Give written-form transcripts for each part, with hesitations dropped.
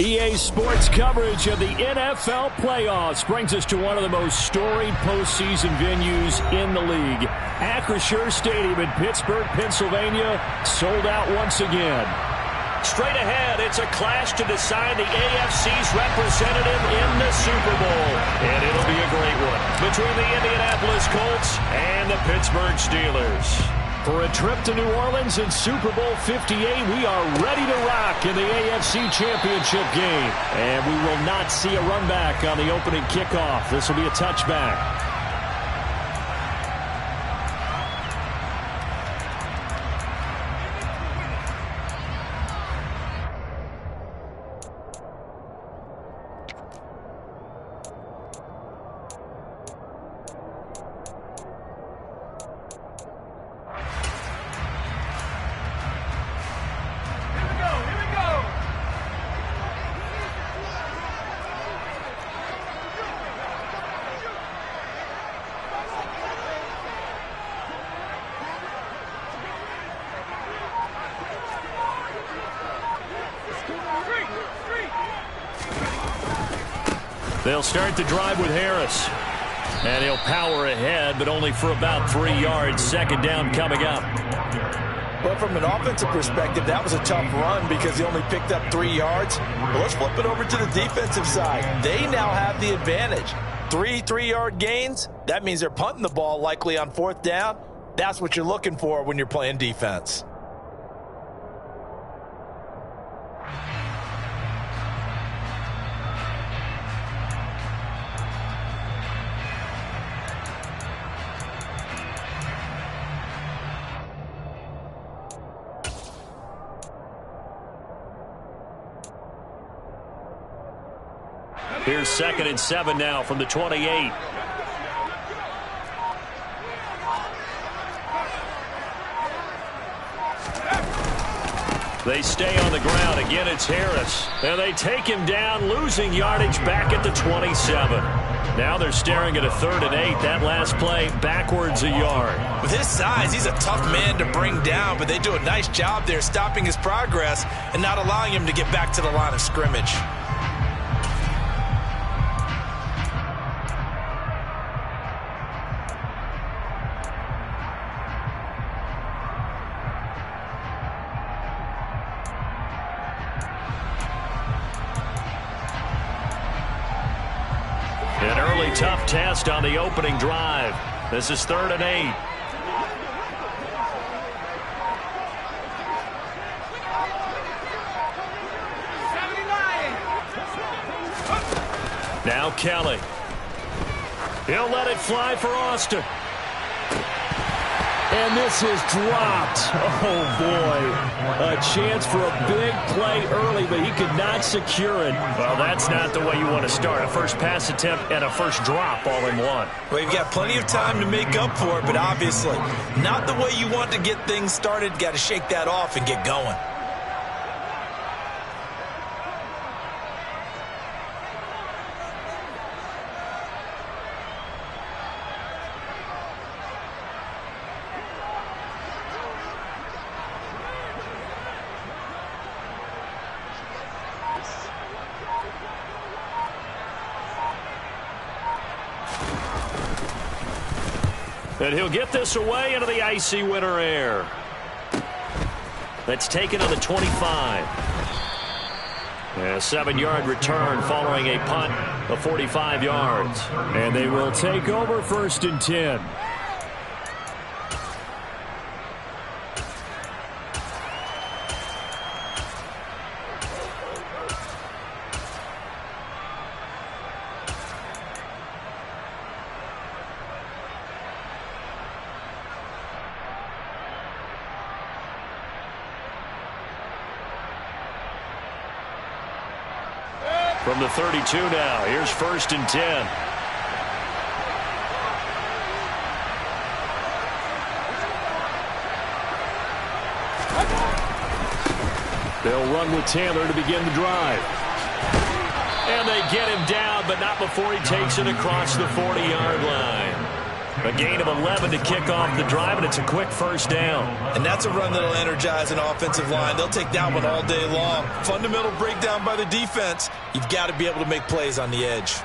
EA Sports coverage of the NFL playoffs brings us to one of the most storied postseason venues in the league. Acrisure Stadium in Pittsburgh, Pennsylvania, sold out once again. Straight ahead, it's a clash to decide the AFC's representative in the Super Bowl. And it'll be a great one between the Indianapolis Colts and the Pittsburgh Steelers. For a trip to New Orleans in Super Bowl 58, we are ready to rock in the AFC Championship game. And we will not see a run back on the opening kickoff. This will be a touchback. They'll start the drive with Harris. And he'll power ahead, but only for about 3 yards. Second down coming up. But from an offensive perspective, that was a tough run because he only picked up 3 yards. But let's flip it over to the defensive side. They now have the advantage. 3 3-yard gains, that means they're punting the ball likely on 4th down. That's what you're looking for when you're playing defense. Here's 2nd and 7 now from the 28. They stay on the ground. Again, it's Harris. And they take him down, losing yardage back at the 27. Now they're staring at a 3rd and 8. That last play backwards a yard. With his size, he's a tough man to bring down, but they do a nice job there stopping his progress and not allowing him to get back to the line of scrimmage. An early tough test on the opening drive. This is 3rd and 8. Now Kelly. He'll let it fly for Austin. And this is dropped. Oh, boy. A chance for a big play early, but he could not secure it. Well, that's not the way you want to start. A first pass attempt and a first drop all in one. Well, you've got plenty of time to make up for it, but obviously not the way you want to get things started. Got to shake that off and get going. And he'll get this away into the icy winter air. That's taken on the 25. A 7-yard return following a punt of 45 yards. And they will take over 1st and 10. From the 32 now, here's 1st and 10. They'll run with Taylor to begin the drive. And they get him down, but not before he takes it across the 40-yard line. A gain of 11 to kick off the drive, and it's a quick first down. And that's a run that'll energize an offensive line. They'll take that one all day long. Fundamental breakdown by the defense. You've got to be able to make plays on the edge.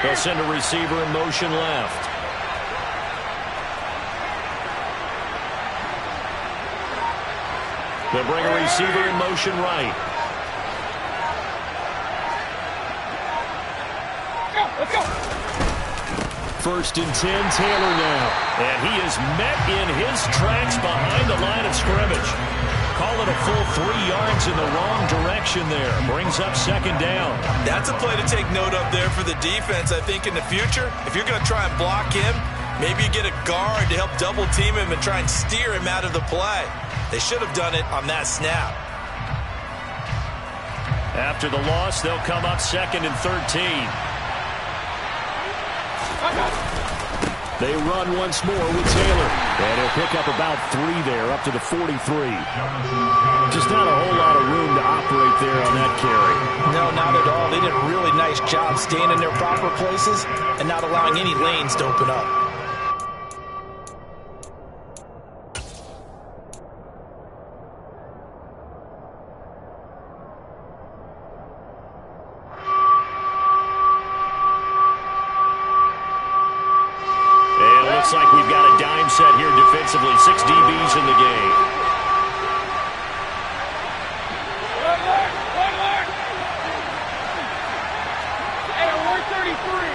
They'll send a receiver in motion left. They'll bring a receiver in motion right. Let's go. First and 10, Taylor now. And he is met in his tracks behind the line of scrimmage. Call it a full 3 yards in the wrong direction there. Brings up second down. That's a play to take note of there for the defense. I think in the future, if you're going to try and block him, maybe you get a guard to help double team him and try and steer him out of the play. They should have done it on that snap. After the loss, they'll come up second and 13. They run once more with Taylor. And he'll pick up about 3 there, up to the 43. Just not a whole lot of room to operate there on that carry. No, not at all. They did a really nice job staying in their proper places and not allowing any lanes to open up. Looks like we've got a dime set here defensively. 6 DBs in the game. Hey, 133.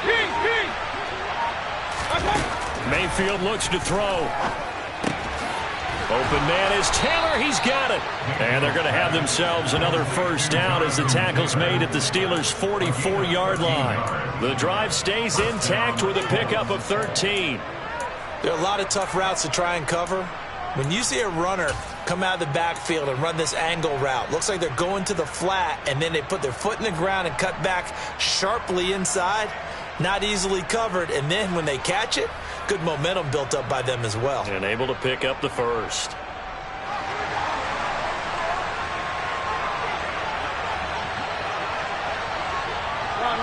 King. Mayfield looks to throw. Open man is Taylor. He's got it. And they're going to have themselves another first down as the tackle's made at the Steelers' 44-yard line. The drive stays intact with a pickup of 13. There are a lot of tough routes to try and cover. When you see a runner come out of the backfield and run this angle route, looks like they're going to the flat, and then they put their foot in the ground and cut back sharply inside. Not easily covered, and then when they catch it, good momentum built up by them as well. And able to pick up the first. Run.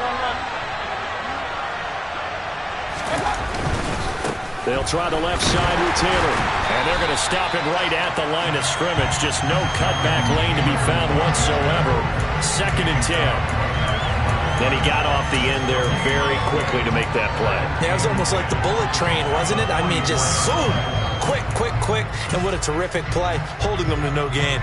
They'll try the left side with Taylor. And they're going to stop him right at the line of scrimmage. Just no cutback lane to be found whatsoever. Second and 10. Then he got off the end there very quickly to make that play. Yeah, it was almost like the bullet train, wasn't it? I mean, just zoom. Quick. And what a terrific play, holding them to no gain.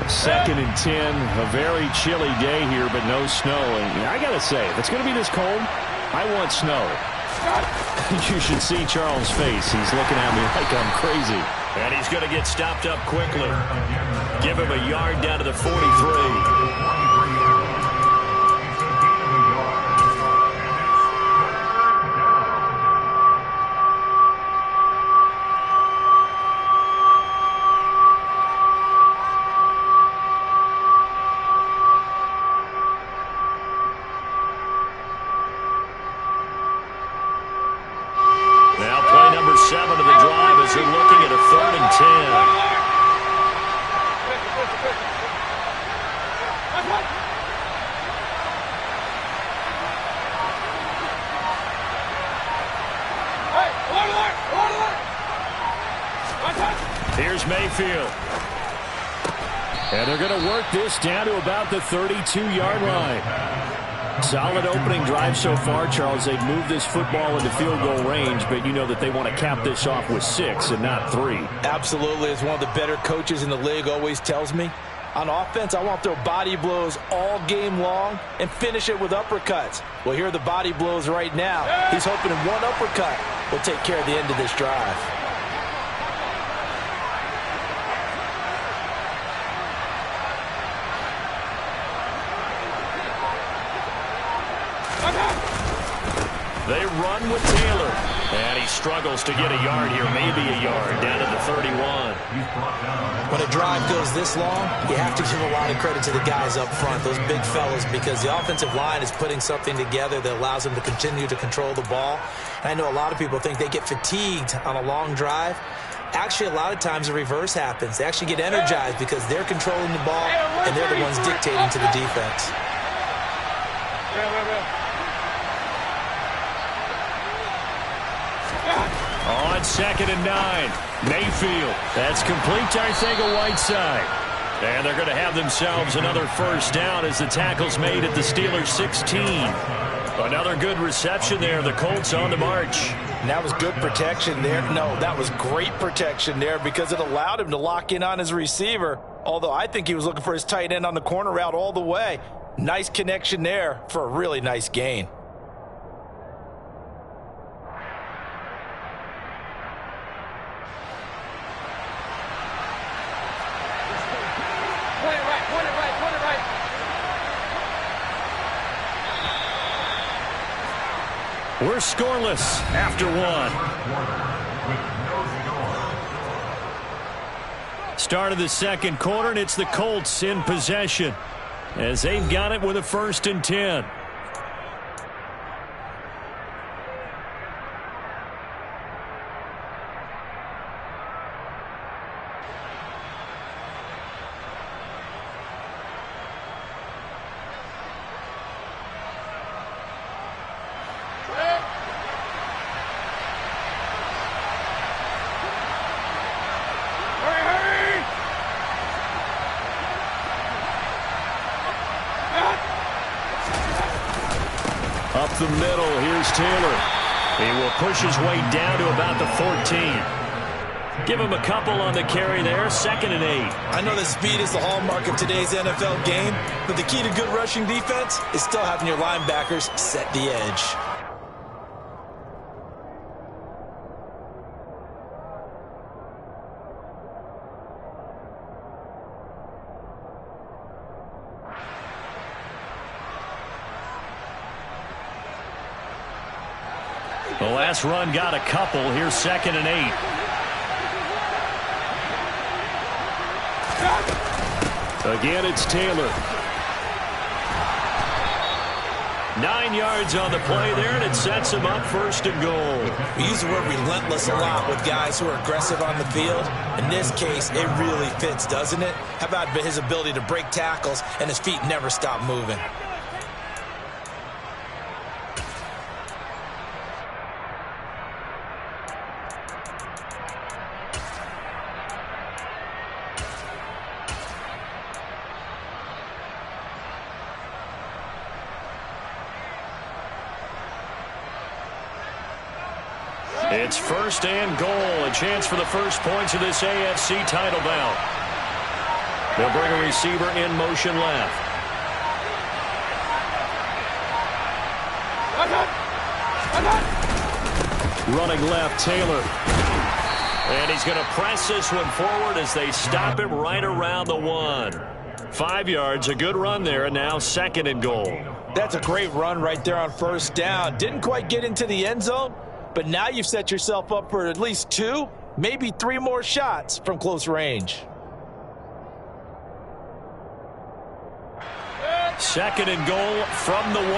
Second and 10, a very chilly day here, but no snow. And I got to say, if it's going to be this cold, I want snow. You should see Charles' face. He's looking at me like I'm crazy. And he's going to get stopped up quickly. Give him a yard down to the 43. Here's Mayfield. And they're going to work this down to about the 32-yard line. Solid opening drive so far, Charles. They've moved this football into field goal range, but you know that they want to cap this off with 6 and not 3. Absolutely. As one of the better coaches in the league always tells me, on offense, I want to throw body blows all game long and finish it with uppercuts. Well, here are the body blows right now. He's hoping in one uppercut will take care of the end of this drive. They run with Taylor. And he struggles to get a yard here, maybe a yard, down to the 31. When a drive goes this long, you have to give a lot of credit to the guys up front, those big fellas, because the offensive line is putting something together that allows them to continue to control the ball. And I know a lot of people think they get fatigued on a long drive. Actually, a lot of times the reverse happens. They actually get energized because they're controlling the ball and they're the ones dictating to the defense. On 2nd and 9, Mayfield. That's complete to Arcega-Whiteside. And they're going to have themselves another first down as the tackle's made at the Steelers' 16. Another good reception there. The Colts on the march. And that was good protection there. No, that was great protection there because it allowed him to lock in on his receiver. Although I think he was looking for his tight end on the corner route all the way. Nice connection there for a really nice gain. We're scoreless after one. Start of the second quarter, and it's the Colts in possession as they've got it with a 1st and 10. Up the middle, here's Taylor. He will push his way down to about the 14. Give him a couple on the carry there, 2nd and 8. I know that speed is the hallmark of today's NFL game, but the key to good rushing defense is still having your linebackers set the edge. The last run got a couple. Here's 2nd and 8. Again, it's Taylor. 9 yards on the play there, and it sets him up 1st and goal. We use the word relentless a lot with guys who are aggressive on the field. In this case, it really fits, doesn't it? How about his ability to break tackles and his feet never stop moving? It's 1st and goal. A chance for the first points of this AFC title bout. They'll bring a receiver in motion left. Running left, Taylor. And he's going to press this one forward as they stop him right around the 1. 5 yards, a good run there, and now 2nd and goal. That's a great run right there on 1st down. Didn't quite get into the end zone, but now you've set yourself up for at least 2, maybe 3 more shots from close range. 2nd and goal from the 1.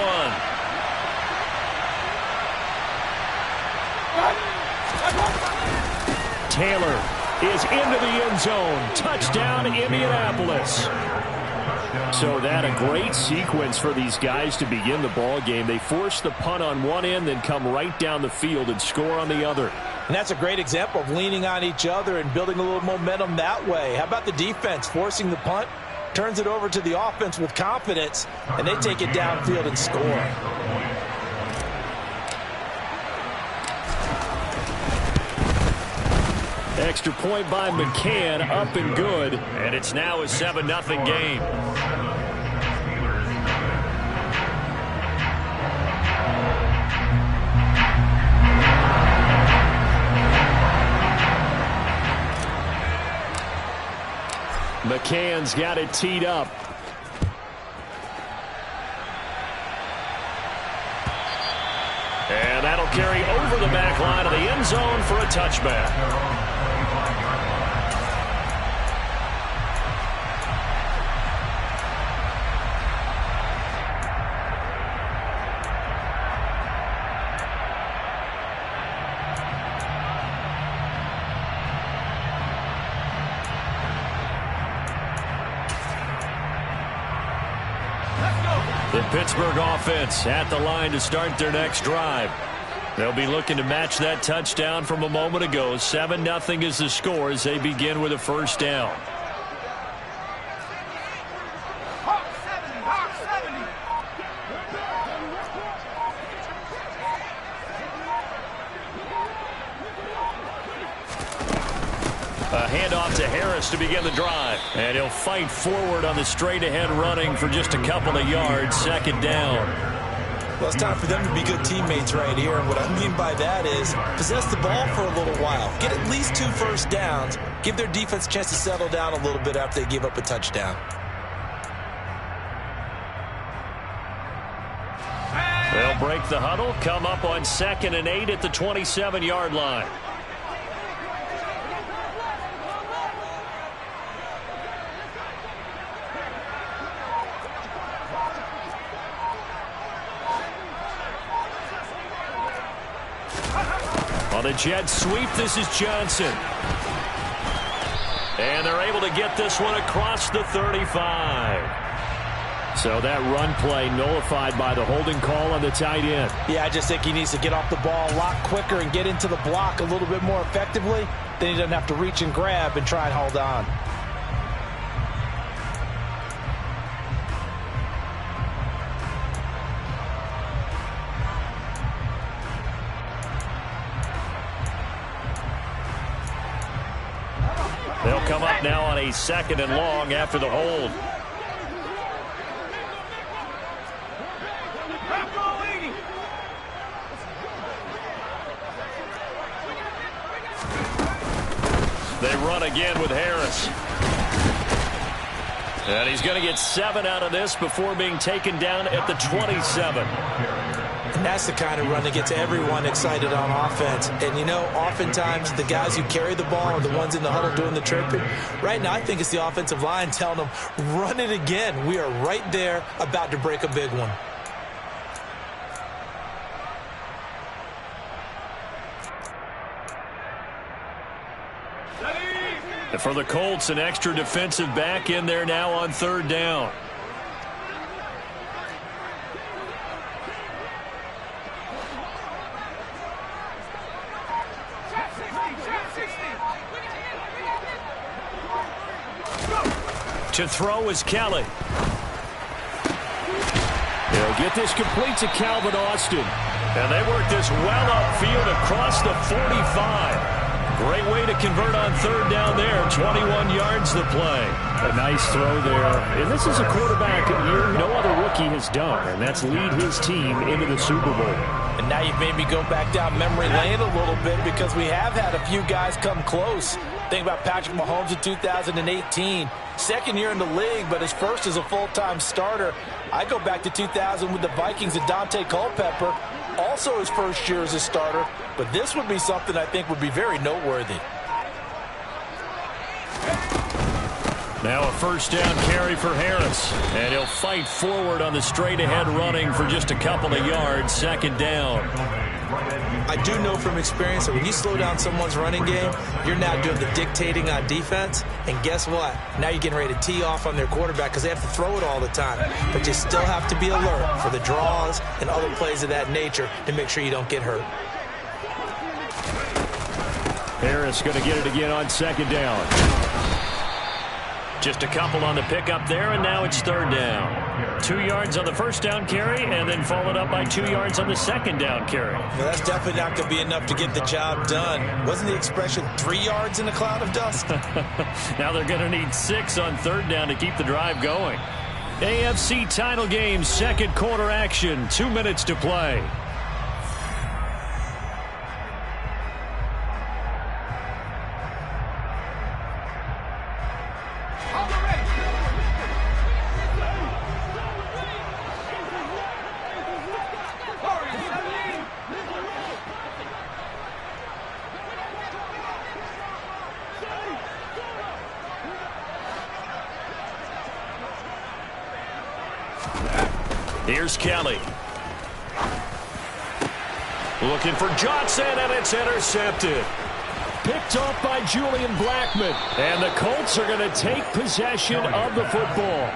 Taylor is into the end zone. Touchdown, Indianapolis. So that a great sequence for these guys to begin the ball game. They force the punt on one end, then come right down the field and score on the other. And that's a great example of leaning on each other and building a little momentum that way. How about the defense forcing the punt, turns it over to the offense with confidence, and they take it downfield and score. Extra point by McCann, up and good, and it's now a 7-0 game. McCann's got it teed up. And carry over the back line of the end zone for a touchback. The Pittsburgh offense at the line to start their next drive. They'll be looking to match that touchdown from a moment ago. 7-0 is the score as they begin with a first down. A handoff to Harris to begin the drive. And he'll fight forward on the straight-ahead running for just a couple of yards. Second down. Well, it's time for them to be good teammates right here. And what I mean by that is possess the ball for a little while. Get at least 2 first downs. Give their defense a chance to settle down a little bit after they give up a touchdown. They'll break the huddle, come up on 2nd and 8 at the 27-yard line. On a jet sweep, this is Johnson. And they're able to get this one across the 35. So that run play nullified by the holding call on the tight end. Yeah, I just think he needs to get off the ball a lot quicker and get into the block a little bit more effectively. Then he doesn't have to reach and grab and try and hold on. They'll come up now on a 2nd and long after the hold. They run again with Harris. And he's going to get 7 out of this before being taken down at the 27. And that's the kind of run that gets everyone excited on offense. And, you know, oftentimes the guys who carry the ball are the ones in the huddle doing the tripping. Right now, I think it's the offensive line telling them, run it again. We are right there about to break a big one. And for the Colts, an extra defensive back in there now on 3rd down. To throw is Kelly. He'll get this complete to Calvin Austin. And they work this well upfield across the 45. Great way to convert on 3rd down there. 21 yards the play. A nice throw there. And this is a quarterback year no other rookie has done, and that's lead his team into the Super Bowl. And now you've made me go back down memory lane a little bit because we have had a few guys come close. Think about Patrick Mahomes in 2018. 2nd year in the league, but his first as a full-time starter. I go back to 2000 with the Vikings and Dante Culpepper. Also his first year as a starter. But this would be something I think would be very noteworthy. Now a first down carry for Harris. And he'll fight forward on the straight-ahead running for just a couple of yards. 2nd down. I do know from experience that when you slow down someone's running game, you're now doing the dictating on defense. And guess what? Now you're getting ready to tee off on their quarterback because they have to throw it all the time. But you still have to be alert for the draws and other plays of that nature to make sure you don't get hurt. Harris going to get it again on 2nd down. Just a couple on the pickup there, and now it's 3rd down. 2 yards on the first down carry, and then followed up by 2 yards on the 2nd down carry. Well, that's definitely not going to be enough to get the job done. Wasn't the expression 3 yards in a cloud of dust? Now they're going to need 6 on 3rd down to keep the drive going. AFC title game, 2nd quarter action, 2 minutes to play. Here's Kelly. Looking for Johnson, and it's intercepted. Picked off by Julian Blackmon. And the Colts are going to take possession of the football.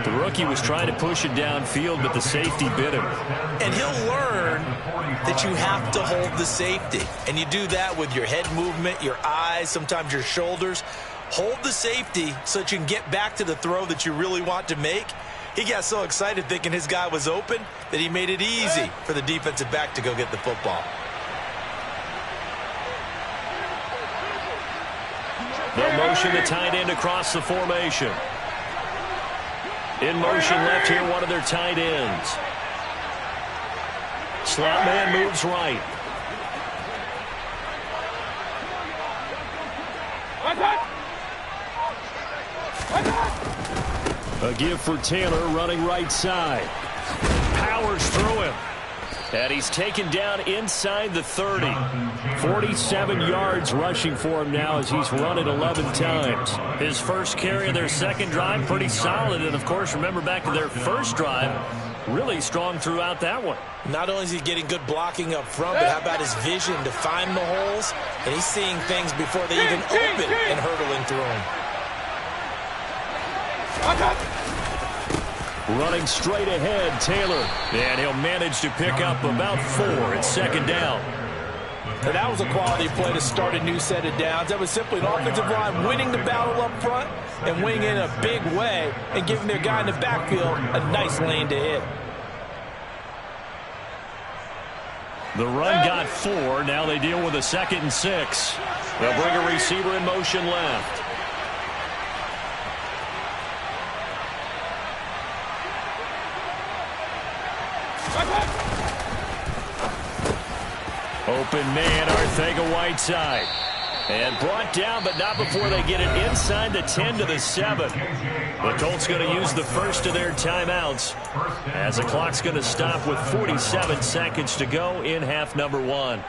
The rookie was trying to push it downfield, but the safety bit him. And he'll learn that you have to hold the safety. And you do that with your head movement, your eyes, sometimes your shoulders. Hold the safety so that you can get back to the throw that you really want to make. He got so excited thinking his guy was open that he made it easy for the defensive back to go get the football. They'll motion the tight end across the formation. In motion left here, one of their tight ends. Slot man moves right. A give for Taylor running right side. Powers through him. And he's taken down inside the 30. 47 yards rushing for him now as he's run it 11 times. His first carry of their second drive, pretty solid. And, of course, remember back to their first drive, really strong throughout that one. Not only is he getting good blocking up front, but how about his vision to find the holes? And he's seeing things before they even open and hurdling through them. Running straight ahead, Taylor. And he'll manage to pick up about 4 at second down. And that was a quality play to start a new set of downs. That was simply an offensive line winning the battle up front and winning in a big way and giving their guy in the backfield a nice lane to hit. The run got 4. Now they deal with a 2nd and 6. They'll bring a receiver in motion left. Open man, Arcega-Whiteside. And brought down, but not before they get it inside the 10 to the 7. The Colts going to use the first of their timeouts as the clock's going to stop with 47 seconds to go in half number 1.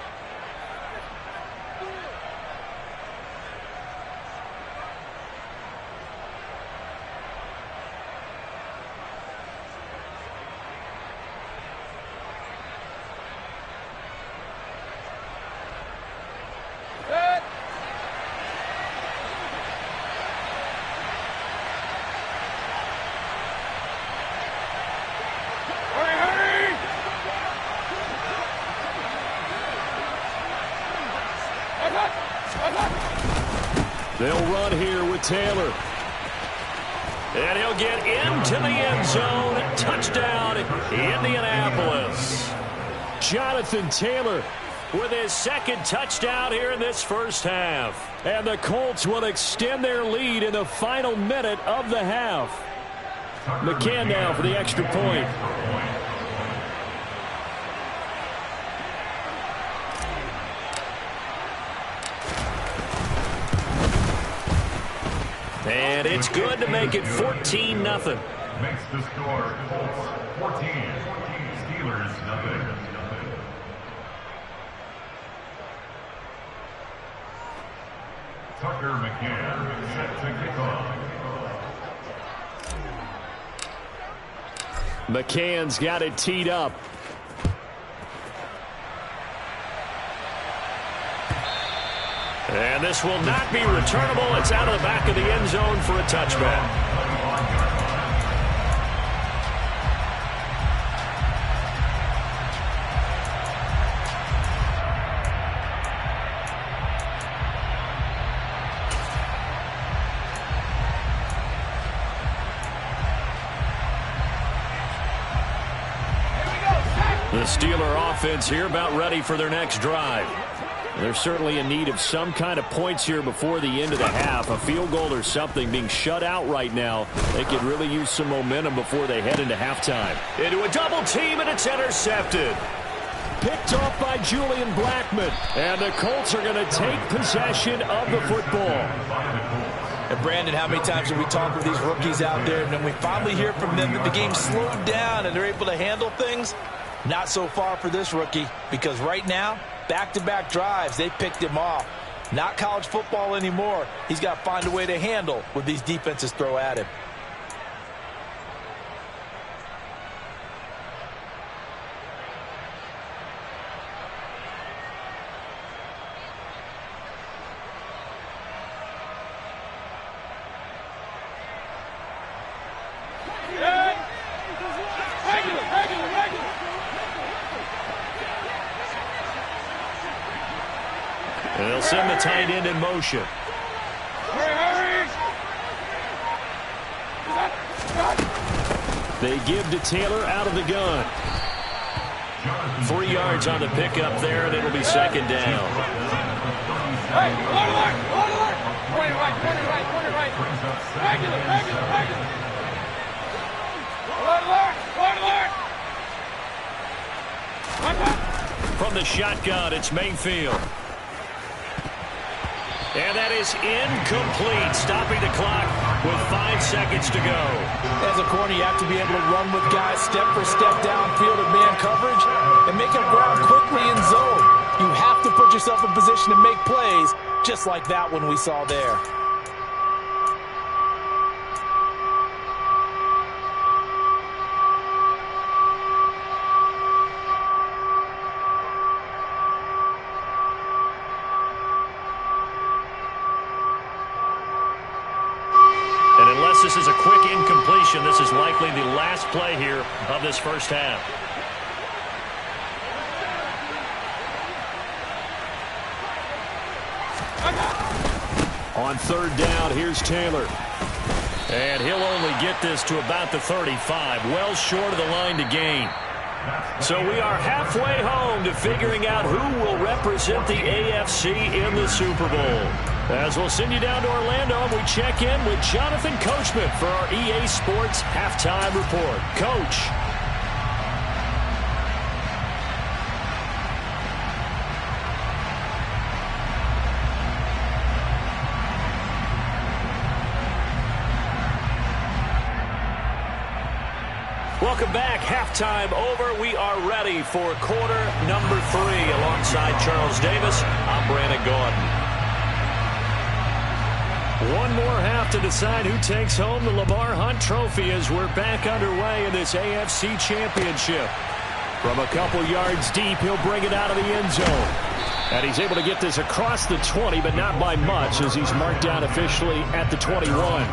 They'll run here with Taylor. And he'll get into the end zone. Touchdown, Indianapolis. Jonathan Taylor with his 2nd touchdown here in this first half. And the Colts will extend their lead in the final minute of the half. McCann now for the extra point. And it's good to make it 14-0. Makes the score Colts 14, Steelers 0. Tucker McCann set to kick off. McCann's got it teed up. And this will not be returnable. It's out of the back of the end zone for a touchback. The Steeler offense here about ready for their next drive. They're certainly in need of some kind of points here before the end of the half. A field goal or something. Being shut out right now, they could really use some momentum before they head into halftime. Into a double team, and it's intercepted. Picked off by Julian Blackmon. And the Colts are going to take possession of the football. And Brandon, how many times have we talked with these rookies out there, and then we finally hear from them that the game slowed down and they're able to handle things? Not so far for this rookie, because right now, back-to-back drives, they picked him off. Not college football anymore. He's got to find a way to handle what these defenses throw at him. send the tight end in motion. Hurry! They give to Taylor out of the gun. 3 yards on the pickup there, and it'll be second down. Hey, alert! 20 right. Regular. Alert! From the shotgun, it's Mayfield. And that is incomplete, stopping the clock with 5 seconds to go. As a corner, you have to be able to run with guys step for step downfield in man coverage and make up ground quickly in zone. You have to put yourself in position to make plays, just like that one we saw there. This is a quick incompletion. This is likely the last play here of this first half. On third down, here's Taylor. And he'll only get this to about the 35, well short of the line to gain. So we are halfway home to figuring out who will represent the AFC in the Super Bowl. As we'll send you down to Orlando, and we check in with Jonathan Coachman for our EA Sports Halftime Report. Coach. Welcome back. Halftime over. We are ready for quarter number 3. Alongside Charles Davis, I'm Brandon Gaudin. One more half to decide who takes home the Lamar Hunt Trophy as we're back underway in this AFC Championship. From a couple yards deep, he'll bring it out of the end zone. And he's able to get this across the 20, but not by much as he's marked down officially at the 21.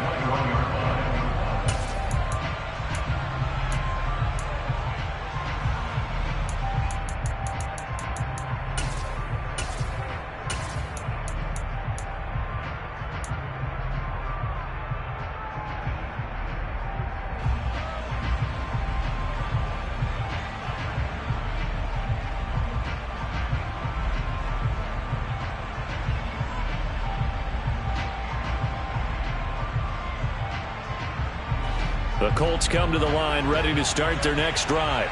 The Colts come to the line ready to start their next drive.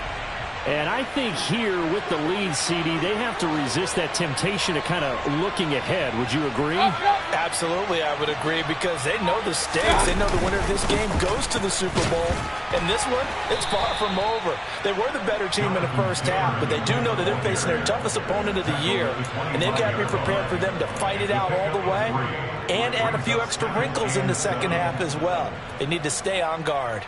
And I think here with the lead, CD, they have to resist that temptation of kind of looking ahead. Would you agree? Absolutely, I would agree, because they know the stakes. They know the winner of this game goes to the Super Bowl. And this one, it's far from over. They were the better team in the first half, but they do know that they're facing their toughest opponent of the year. And they've got to be prepared for them to fight it out all the way and add a few extra wrinkles in the second half as well. They need to stay on guard.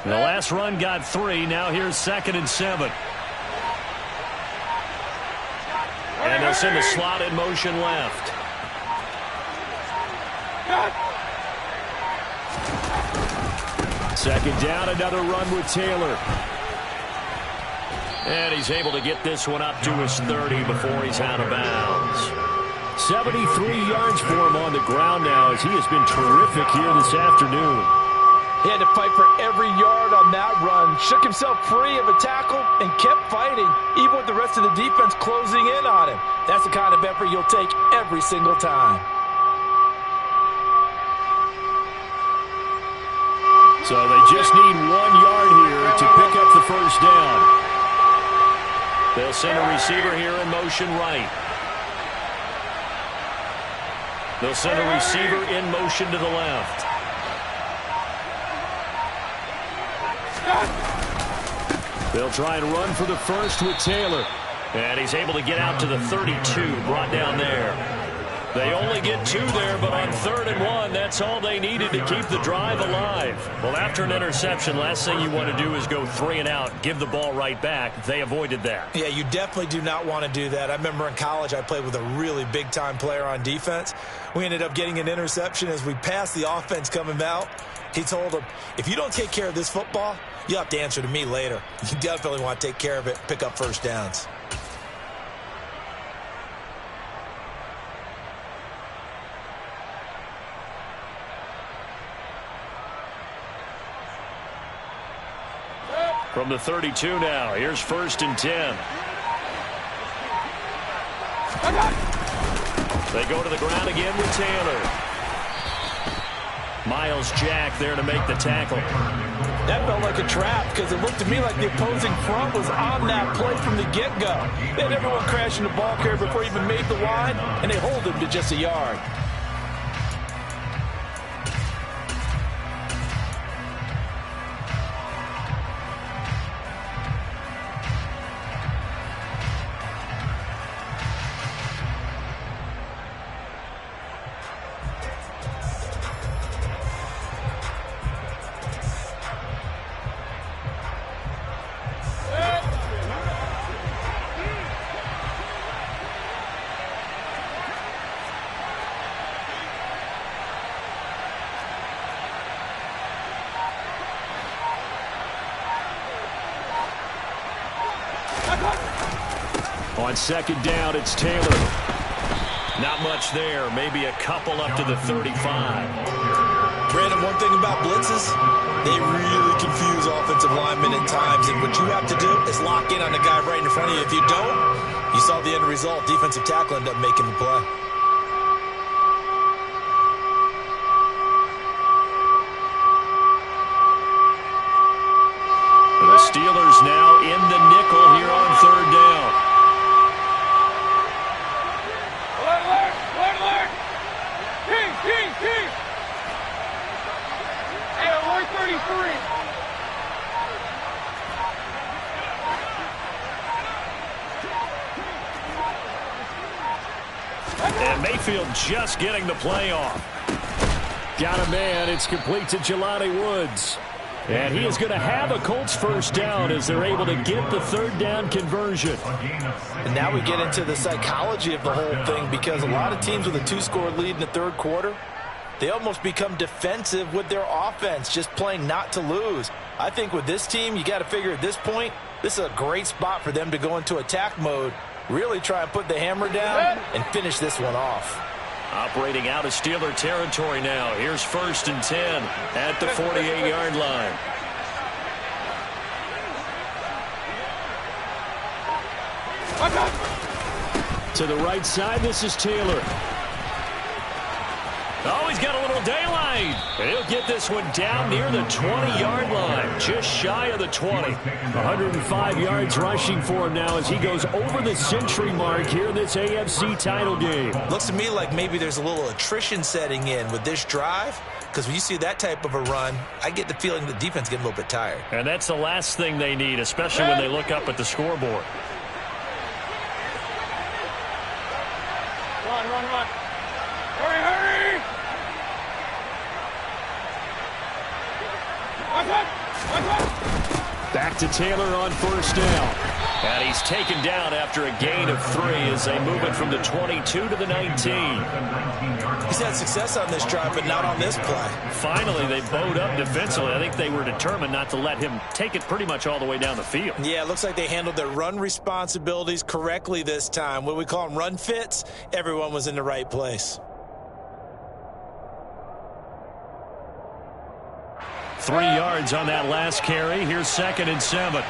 The last run got 3. Now here's 2nd and 7. And they'll send a slot in motion left. Second down, another run with Taylor. And he's able to get this one up to his 30 before he's out of bounds. 73 yards for him on the ground now as he has been terrific here this afternoon. He had to fight for every yard on that run, shook himself free of a tackle, and kept fighting, even with the rest of the defense closing in on him. That's the kind of effort you'll take every single time. So they just need 1 yard here to pick up the first down. They'll send a receiver here in motion right. They'll send a receiver in motion to the left. They'll try and run for the first with Taylor. And he's able to get out to the 32, brought down there. They only get 2 there, but on 3rd and 1, that's all they needed to keep the drive alive. Well, after an interception, last thing you want to do is go 3 and out, give the ball right back. They avoided that. Yeah, you definitely do not want to do that. I remember in college I played with a really big-time player on defense. We ended up getting an interception as we passed the offense coming out. He told him, if you don't take care of this football, you'll have to answer to me later. You definitely want to take care of it, pick up first downs. From the 32 now, here's 1st and 10. They go to the ground again with Taylor. Miles Jack there to make the tackle. That felt like a trap because it looked to me like the opposing front was on that play from the get-go. They had everyone crashing the ball carrier before he even made the line, and they hold him to just a yard. On 2nd down, it's Taylor. Not much there. Maybe a couple up to the 35. Brandon, one thing about blitzes, they really confuse offensive linemen at times. And what you have to do is lock in on the guy right in front of you. If you don't, you saw the end result. Defensive tackle ended up making the play. The Steelers now in the nickel here on 3rd down. And Mayfield just getting the play off. Got a man. It's complete to Jelani Woods. And he is going to have a Colts 1st down as they're able to get the 3rd down conversion. And now we get into the psychology of the whole thing because a lot of teams with a 2-score lead in the 3rd quarter, they almost become defensive with their offense, just playing not to lose. I think with this team, you got to figure at this point, this is a great spot for them to go into attack mode, really try and put the hammer down and finish this one off. Operating out of Steeler territory now. Here's 1st and 10 at the 48-yard line. To the right side, this is Taylor. Oh, he's got a little daylight. And he'll get this one down near the 20-yard line, just shy of the 20. 105 yards rushing for him now as he goes over the century mark here in this AFC title game. Looks to me like maybe there's a little attrition setting in with this drive, because when you see that type of a run, I get the feeling the defense getting a little bit tired. And that's the last thing they need, especially when they look up at the scoreboard. Run. Hurry! Back to Taylor on 1st down. And he's taken down after a gain of 3 as they move it from the 22 to the 19. He's had success on this drive, but not on this play. Finally, they bowed up defensively. I think they were determined not to let him take it pretty much all the way down the field. Yeah, it looks like they handled their run responsibilities correctly this time. What we call them run fits, everyone was in the right place. 3 yards on that last carry. Here's 2nd and 7.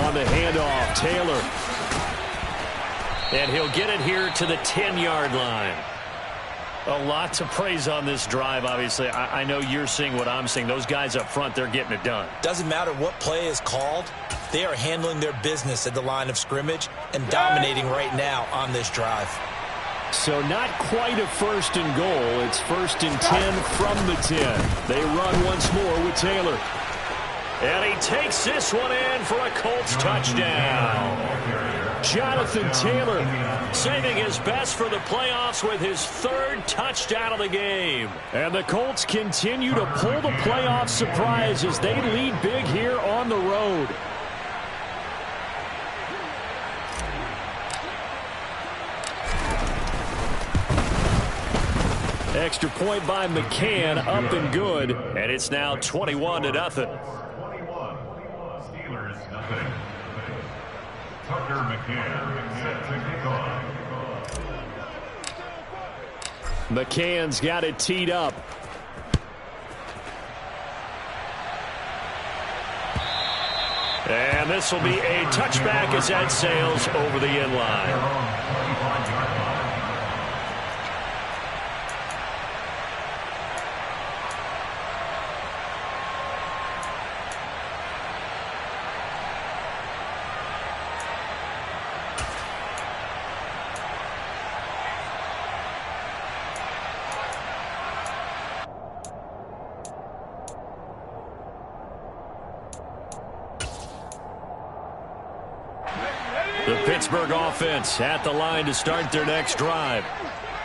On the handoff, Taylor. And he'll get it here to the 10-yard line. A lot to praise on this drive, obviously. I know you're seeing what I'm seeing. Those guys up front, they're getting it done. Doesn't matter what play is called. They are handling their business at the line of scrimmage and dominating right now on this drive. So not quite a 1st and goal. It's 1st and 10 from the 10. They run once more with Taylor. And he takes this one in for a Colts touchdown. Jonathan Taylor saving his best for the playoffs with his third touchdown of the game. And the Colts continue to pull the playoff surprise as they lead big here on the road. Extra point by McCann, up and good. And it's now 21-0. 21. Steelers, nothing. Tucker McCann set to kick off. McCann's got it teed up. And this will be a touchback as that sails over the end line. The Pittsburgh offense at the line to start their next drive.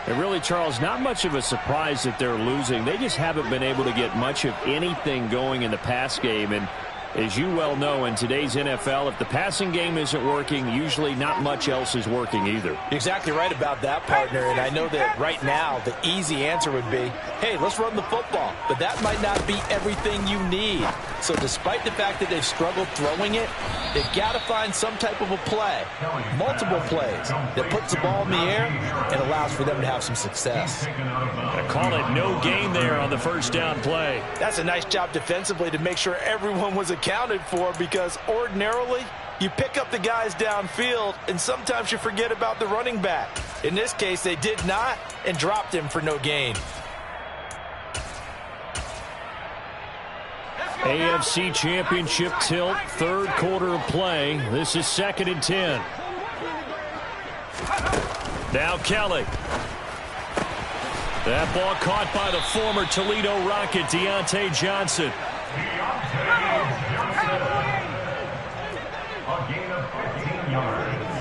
And really, Charles, not much of a surprise that they're losing. They just haven't been able to get much of anything going in the pass game. And as you well know, in today's NFL, if the passing game isn't working, usually not much else is working either. You're exactly right about that, partner. And I know that right now the easy answer would be, hey, let's run the football. But that might not be everything you need. So despite the fact that they've struggled throwing it, they've got to find some type of a play, multiple plays, that puts the ball in the air and allows for them to have some success. I call it no gain there on the first down play. That's a nice job defensively to make sure everyone was accounted for, because ordinarily you pick up the guys downfield and sometimes you forget about the running back. In this case, they did not and dropped him for no gain. AFC Championship tilt, third quarter of play. This is 2nd and 10. Now Kelly. That ball caught by the former Toledo Rocket, Deontay Johnson. A gain of 15 yards.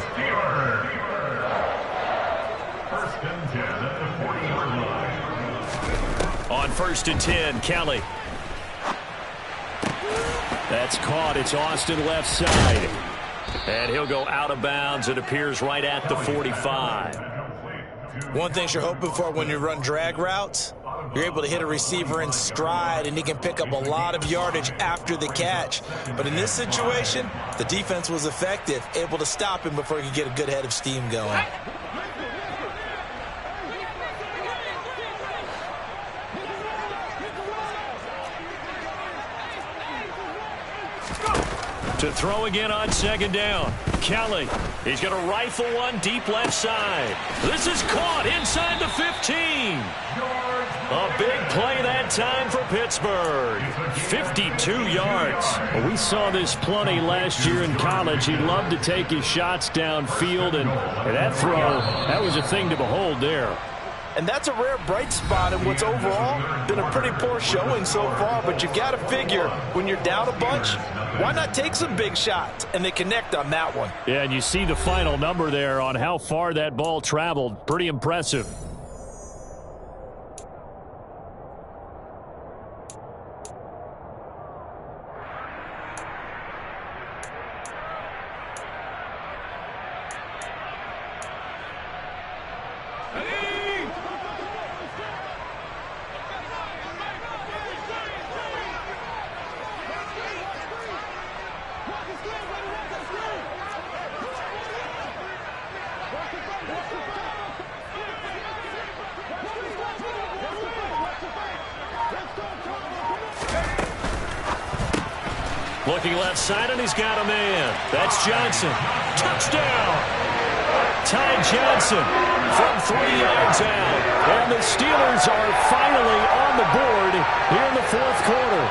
Steelers. First and 10 at the 40-yard line. On 1st and 10, Kelly. That's caught. It's Austin left side. And he'll go out of bounds. It appears right at the 45. One thing you're hoping for when you run drag routes, you're able to hit a receiver in stride and he can pick up a lot of yardage after the catch. But in this situation, the defense was effective, able to stop him before he could get a good head of steam going. To throw again on 2nd down. Kelly. He's going to rifle one deep left side. This is caught inside the 15. A big play that time for Pittsburgh. 52 yards. Well, we saw this plenty last year in college. He loved to take his shots downfield, and that throw, that was a thing to behold there. And that's a rare bright spot in what's overall been a pretty poor showing so far. But you've got to figure, when you're down a bunch, why not take some big shots? And they connect on that one. Yeah, and you see the final number there on how far that ball traveled. Pretty impressive. Looking left side, and he's got a man. That's Johnson. Touchdown! Ty Johnson from 3 yards out. And the Steelers are finally on the board here in the 4th quarter.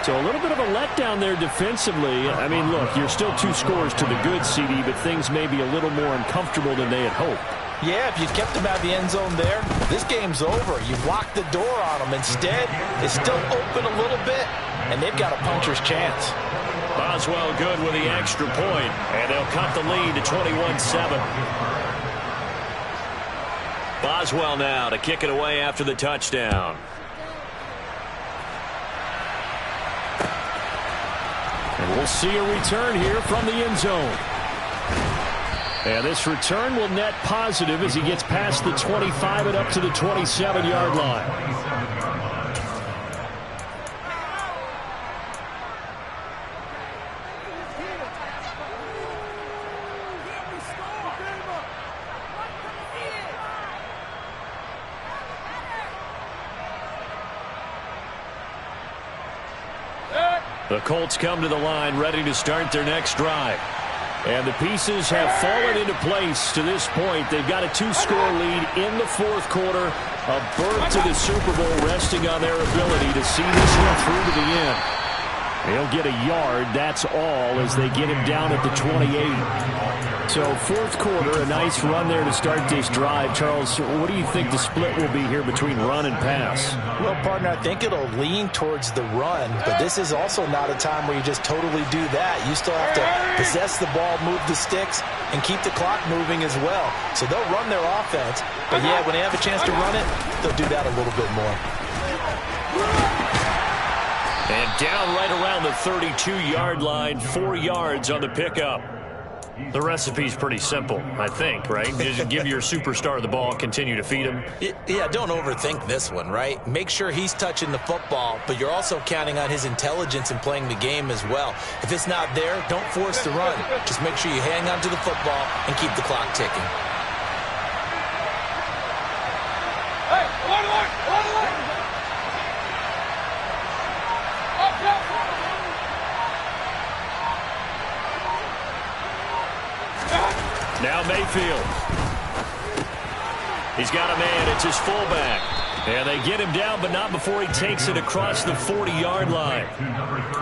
So a little bit of a letdown there defensively. I mean, look, you're still 2 scores to the good, CD, but things may be a little more uncomfortable than they had hoped. Yeah, if you kept them out of the end zone there, this game's over. You've locked the door on them. Instead, it's still open a little bit, and they've got a puncher's chance. Boswell good with the extra point, and they'll cut the lead to 21-7. Boswell now to kick it away after the touchdown. And we'll see a return here from the end zone. And this return will net positive as he gets past the 25 and up to the 27-yard line. The Colts come to the line ready to start their next drive. And the pieces have fallen into place to this point. They've got a 2-score lead in the fourth quarter. A berth to the Super Bowl resting on their ability to see this one through to the end. They'll get a yard, that's all, as they get him down at the 28. So fourth quarter, a nice run there to start this drive. Charles, what do you think the split will be here between run and pass? Well, partner, I think it'll lean towards the run, but this is also not a time where you just totally do that. You still have to possess the ball, move the sticks, and keep the clock moving as well. So they'll run their offense, but yeah, when they have a chance to run it, they'll do that a little bit more. And down right around the 32-yard line, 4 yards on the pickup. The recipe's pretty simple, I think, right? Just give your superstar the ball, continue to feed him. Yeah, don't overthink this one, right? Make sure he's touching the football, but you're also counting on his intelligence in playing the game as well. If it's not there, don't force the run. Just make sure you hang on to the football and keep the clock ticking. Hey, line. Now Mayfield. He's got a man. It's his fullback. And they get him down, but not before he takes it across the 40-yard line.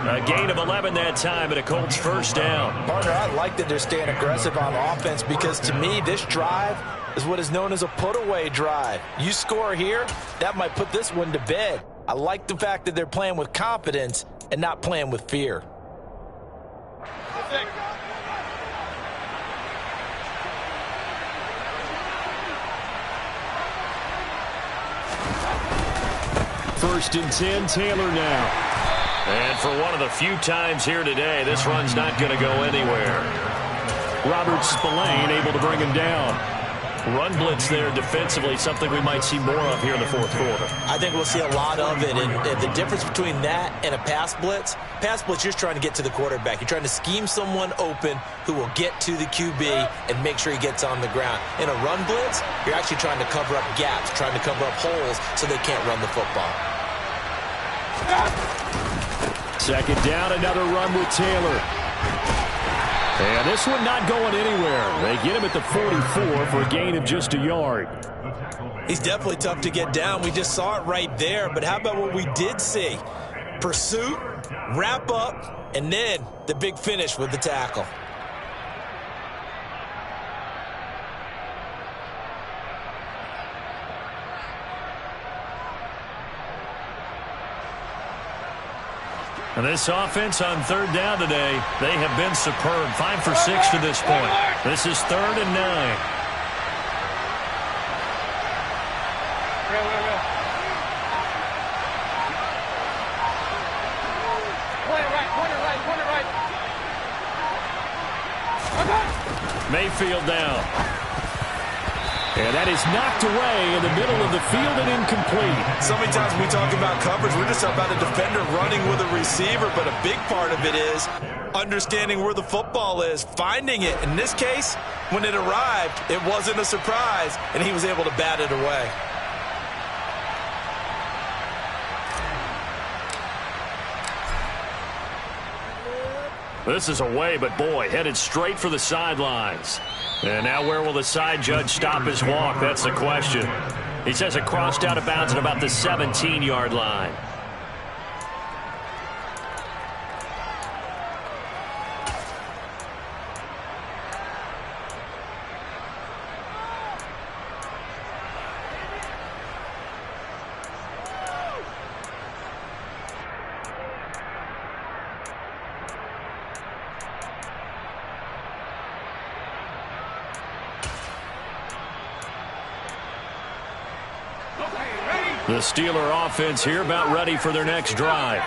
A gain of 11 that time, and a Colts first down. Partner, I like that they're staying aggressive on offense because, to me, this drive is what is known as a put-away drive. You score here, that might put this one to bed. I like the fact that they're playing with confidence and not playing with fear. First and 10, Taylor now. And for one of the few times here today, this run's not going to go anywhere. Robert Spillane able to bring him down. Run blitz there defensively, something we might see more of here in the fourth quarter. I think we'll see a lot of it, and the difference between that and a pass blitz, you're just trying to get to the quarterback. You're trying to scheme someone open who will get to the QB and make sure he gets on the ground. In a run blitz, you're actually trying to cover up gaps, trying to cover up holes so they can't run the football. Second down, another run with Taylor. And this one not going anywhere. They get him at the 44 for a gain of just a yard. He's definitely tough to get down. We just saw it right there. But how about what we did see? Pursuit, wrap up, and then the big finish with the tackle. And this offense on third down today, they have been superb. 5 for 6 to this point. This is 3rd and 9. Mayfield down. And that is knocked away in the middle of the field and incomplete. So many times when we talk about coverage, we're just about a defender running with a receiver, but a big part of it is understanding where the football is, finding it. In this case, when it arrived, it wasn't a surprise, and he was able to bat it away. This is away, but boy, headed straight for the sidelines. And now where will the side judge stop his walk? That's the question. He says it crossed out of bounds at about the 17-yard line. The Steeler offense here about ready for their next drive.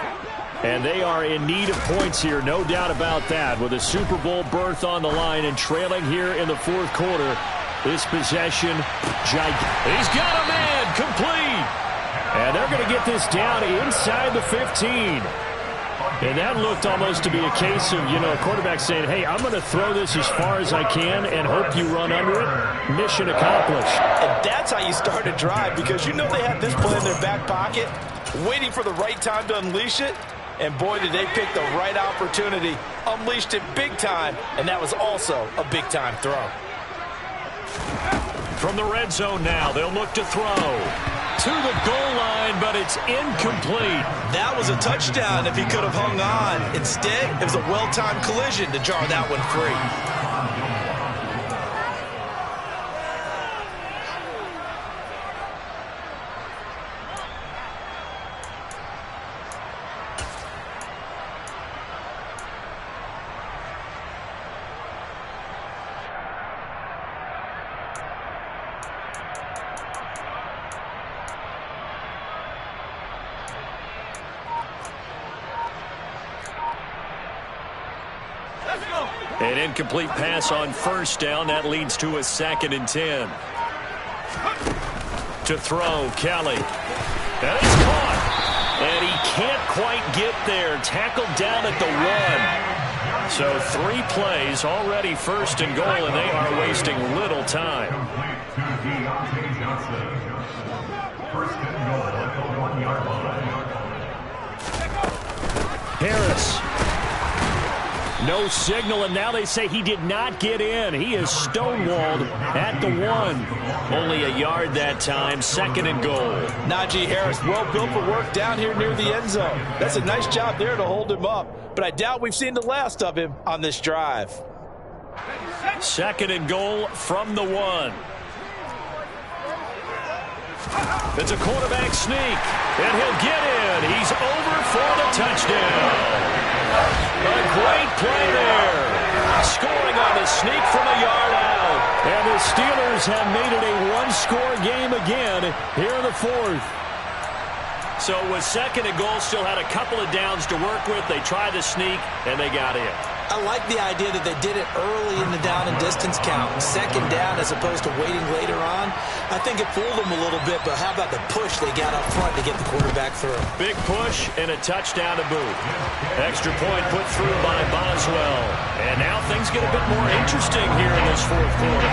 And they are in need of points here, no doubt about that. With a Super Bowl berth on the line and trailing here in the fourth quarter. This possession, he's got a man, complete. And they're going to get this down inside the 15. And that looked almost to be a case of, a quarterback saying, hey, I'm going to throw this as far as I can and hope you run under it. Mission accomplished. And that's how you start a drive, because they had this play in their back pocket, waiting for the right time to unleash it. And boy, did they pick the right opportunity. Unleashed it big time, and that was also a big-time throw. From the red zone now, they'll look to throw. To the goal line, but it's incomplete. That was a touchdown if he could have hung on. Instead, it was a well-timed collision to jar that one free. An incomplete pass on first down. That leads to a 2nd and 10. To throw, Kelly. And it's caught. And he can't quite get there. Tackled down at the 1. So 3 plays, already 1st and goal, and they are wasting little time. Harris. No signal, and now they say he did not get in. He is stonewalled at the 1. Only a yard that time, 2nd and goal. Najee Harris, well built for work down here near the end zone. That's a nice job there to hold him up, but I doubt we've seen the last of him on this drive. 2nd and goal from the 1. It's a quarterback sneak, and he'll get in. He's over for the touchdown. A great play there. Scoring on the sneak from a yard out. And the Steelers have made it a one-score game again here in the 4th. So with 2nd and goal, still had a couple of downs to work with. They tried to sneak, and they got in. I like the idea that they did it early in the down and distance count. 2nd down as opposed to waiting later on. I think it fooled them a little bit, but how about the push they got up front to get the quarterback through? Big push and a touchdown to boot. Extra point put through by Boswell. And now things get a bit more interesting here in this 4th quarter.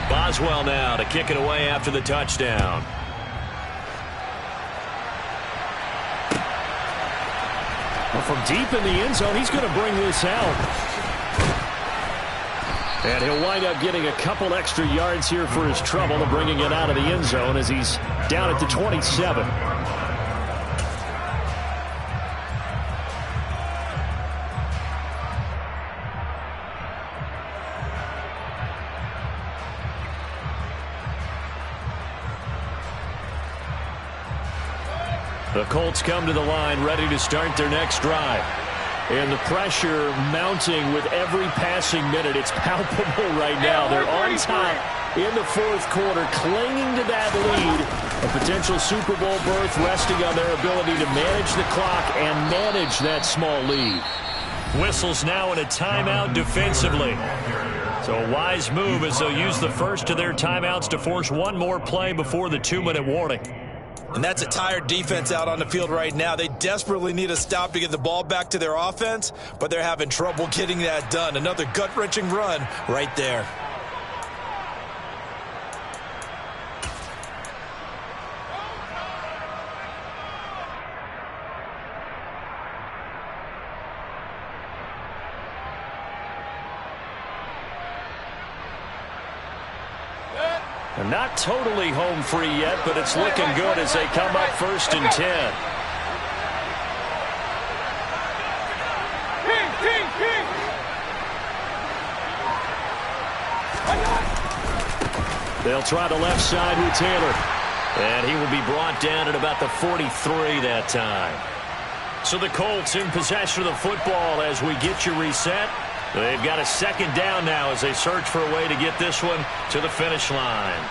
Boswell now to kick it away after the touchdown. Well, from deep in the end zone, he's going to bring this out. And he'll wind up getting a couple extra yards here for his trouble and bringing it out of the end zone as he's down at the 27. The Colts come to the line ready to start their next drive. And the pressure mounting with every passing minute. It's palpable right now. They're on top in the 4th quarter, clinging to that lead. A potential Super Bowl berth resting on their ability to manage the clock and manage that small lead. Whistles now in a timeout defensively. So a wise move as they'll use the first of their timeouts to force one more play before the 2-minute warning. And that's a tired defense out on the field right now. They desperately need a stop to get the ball back to their offense, but they're having trouble getting that done. Another gut-wrenching run right there. And not totally home free yet, but it's looking good as they come up 1st and 10. They'll try the left side with Taylor. And he will be brought down at about the 43 that time. So the Colts in possession of the football as we get you reset. They've got a second down now as they search for a way to get this one to the finish line.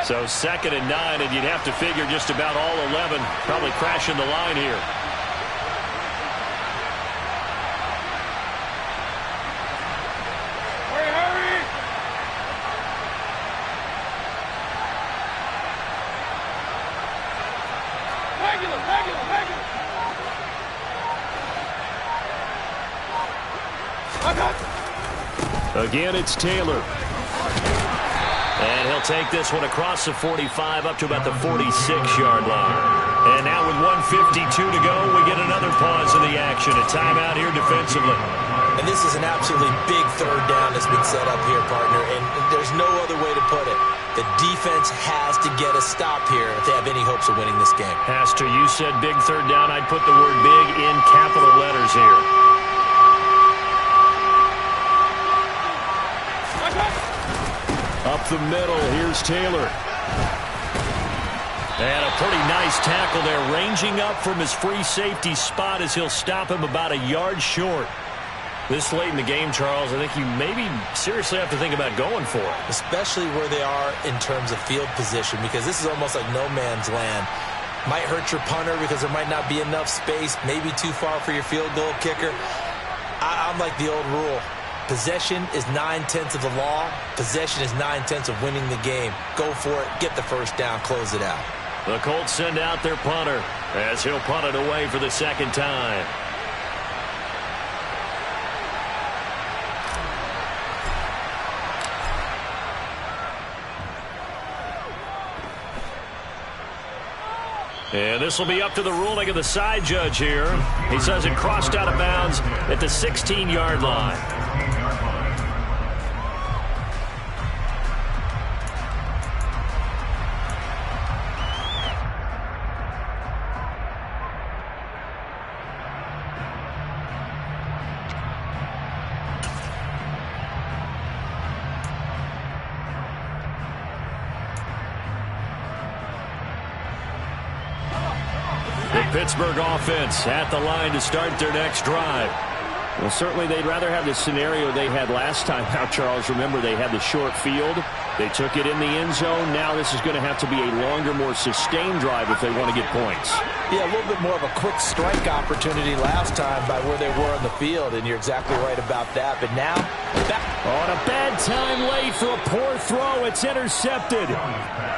So 2nd and 9, and you'd have to figure just about all 11 probably crashing the line here. Hurry! Again, it's Taylor. And he'll take this one across the 45 up to about the 46-yard line. And now with 1:52 to go, we get another pause in the action. A timeout here defensively. And this is an absolutely big third down that's been set up here, partner. And there's no other way to put it. The defense has to get a stop here if they have any hopes of winning this game. Has to. You said big third down. I'd put the word big in capital letters here. Up the middle, here's Taylor. And a pretty nice tackle there, ranging up from his free safety spot as he'll stop him about a yard short. This late in the game, Charles, I think you maybe seriously have to think about going for it. Especially where they are in terms of field position, because this is almost like no man's land. Might hurt your punter because there might not be enough space, maybe too far for your field goal kicker. I'm like the old rule. Possession is 9/10 of the law. Possession is 9/10 of winning the game. Go for it. Get the first down. Close it out. The Colts send out their punter as he'll punt it away for the second time. And this will be up to the ruling of the side judge here. He says it crossed out of bounds at the 16-yard line. Pittsburgh offense at the line to start their next drive. Well, certainly they'd rather have the scenario they had last time. Now, Charles, remember they had the short field. They took it in the end zone. Now this is going to have to be a longer, more sustained drive if they want to get points. Yeah, a little bit more of a quick strike opportunity last time by where they were on the field, and you're exactly right about that. But now, on a bad time late for a poor throw. It's intercepted.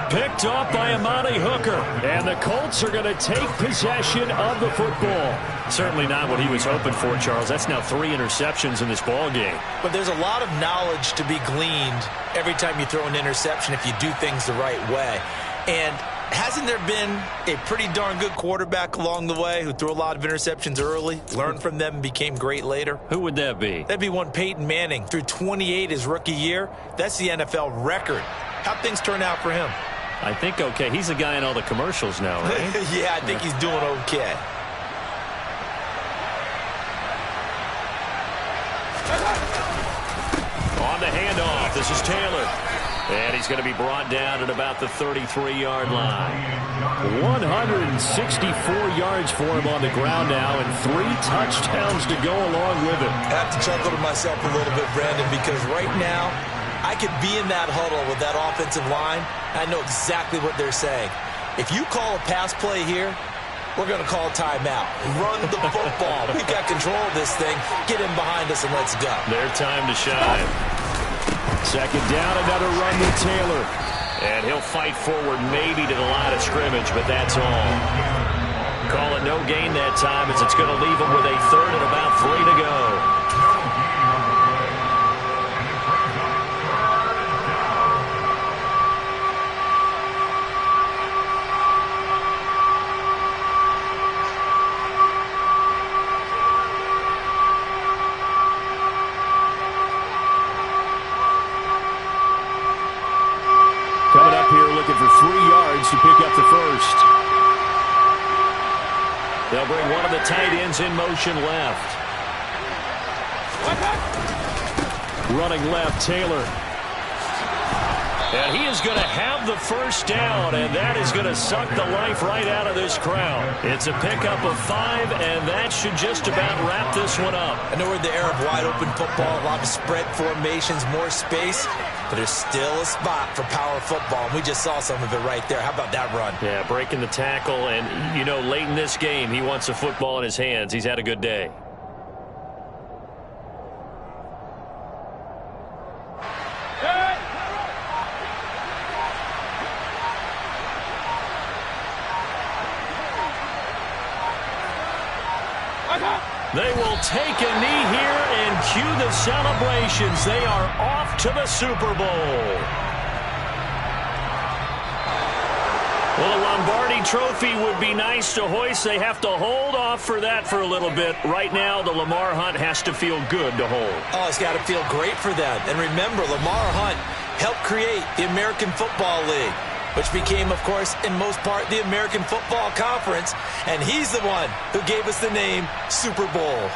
Picked off by Amani Hooker. And the Colts are going to take possession of the football. Certainly not what he was hoping for, Charles. That's now 3 interceptions in this ball game. But there's a lot of knowledge to be gleaned every time you throw an interception if you do things the right way. And hasn't there been a pretty darn good quarterback along the way who threw a lot of interceptions early, learned from them, and became great later? Who would that be? That'd be one Peyton Manning. Threw 28 his rookie year. That's the NFL record. How'd things turn out for him? I think okay. He's the guy in all the commercials now, right? Yeah, I think he's doing okay. On the handoff, this is Taylor. And he's going to be brought down at about the 33-yard line. 164 yards for him on the ground now and 3 touchdowns to go along with it. I have to chuckle to myself a little bit, Brandon, because right now I could be in that huddle with that offensive line. I know exactly what they're saying. If you call a pass play here, we're going to call a timeout. Run the football. We've got control of this thing. Get in behind us and let's go. Their time to shine. Second down, another run with Taylor. And he'll fight forward maybe to the line of scrimmage, but that's all. Call it no gain that time as it's going to leave him with a third and about 3 to go. Coming up here looking for 3 yards to pick up the first. They'll bring one of the tight ends in motion left. Running left, Taylor. And he is going to have the first down, and that is going to suck the life right out of this crowd. It's a pickup of 5, and that should just about wrap this one up. I know we're in the era of wide-open football, a lot of spread formations, more space, but there's still a spot for power football, and we just saw some of it right there. How about that run? Yeah, breaking the tackle, and, you know, late in this game, he wants a football in his hands. He's had a good day. They will take a knee here and cue the celebrations. They are off to the Super Bowl. Well, the Lombardi Trophy would be nice to hoist. They have to hold off for that for a little bit. Right now, the Lamar Hunt has to feel good to hold. Oh, it's got to feel great for them. And remember, Lamar Hunt helped create the American Football League, which became, of course, in most part, the American Football Conference. And he's the one who gave us the name Super Bowl.